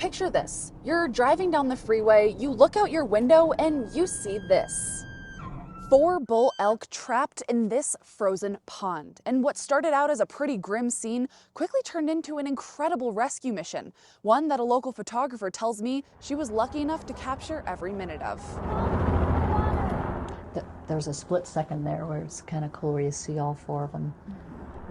Picture this. You're driving down the freeway, you look out your window, and you see this. Four bull elk trapped in this frozen pond. And what started out as a pretty grim scene quickly turned into an incredible rescue mission, one that a local photographer tells me she was lucky enough to capture every minute of. There's a split second there where it's kind of cool where you see all four of them.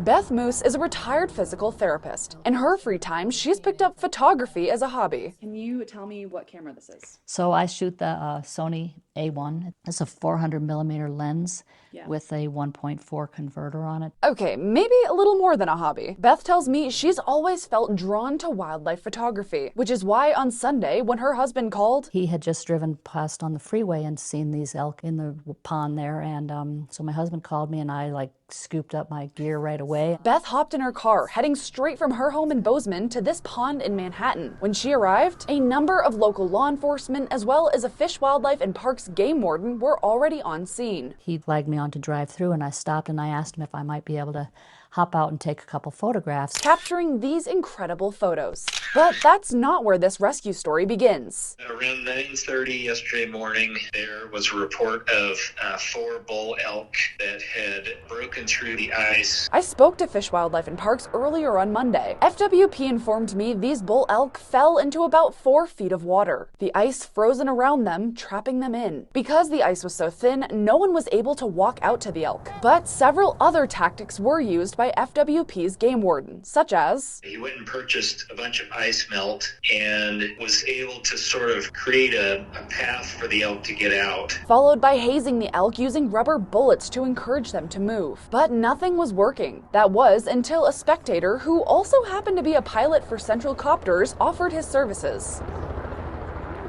Beth Moose is a retired physical therapist. In her free time, she's picked up photography as a hobby. Can you tell me what camera this is? So I shoot the Sony A1. It's a 400 millimeter lens with a 1.4 converter on it. Okay, maybe a little more than a hobby. Beth tells me she's always felt drawn to wildlife photography, which is why on Sunday, when her husband called, he had just driven past on the freeway and seen these elk in the pond there. And so my husband called me and I scooped up my gear right away. Beth hopped in her car, heading straight from her home in Bozeman to this pond in Manhattan. When she arrived, a number of local law enforcement, as well as a Fish, Wildlife, and Parks game warden, were already on scene. He flagged me on to drive through, and I stopped and I asked him if I might be able to hop out and take a couple photographs, capturing these incredible photos. But that's not where this rescue story begins. Around 9:30 yesterday morning, there was a report of four bull elk that had broken through the ice. I spoke to Fish, Wildlife, and Parks earlier on Monday. FWP informed me these bull elk fell into about 4 feet of water, the ice frozen around them, trapping them in. Because the ice was so thin, no one was able to walk out to the elk. But several other tactics were used by FWP's game warden, such as he went and purchased a bunch of ice melt and was able to sort of create a path for the elk to get out, followed by hazing the elk using rubber bullets to encourage them to move. But nothing was working. That was until a spectator, who also happened to be a pilot for Central Copters, offered his services.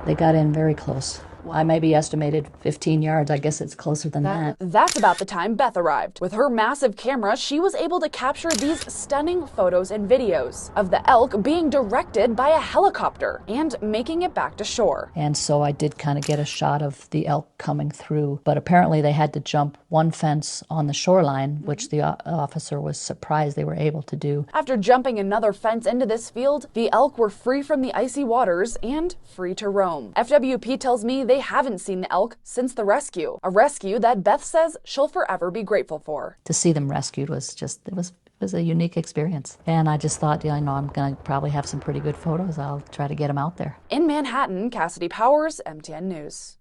They got in very close. I maybe estimated 15 yards. I guess it's closer than that. That's about the time Beth arrived. With her massive camera, she was able to capture these stunning photos and videos of the elk being directed by a helicopter and making it back to shore. And so I did kind of get a shot of the elk coming through, but apparently they had to jump one fence on the shoreline, which the officer was surprised they were able to do. After jumping another fence into this field, the elk were free from the icy waters and free to roam. FWP tells me they haven't seen the elk since the rescue, a rescue that Beth says she'll forever be grateful for. To see them rescued was just, it was a unique experience. And I just thought, I'm going to probably have some pretty good photos. I'll try to get them out there. In Manhattan, Cassidy Powers, MTN News.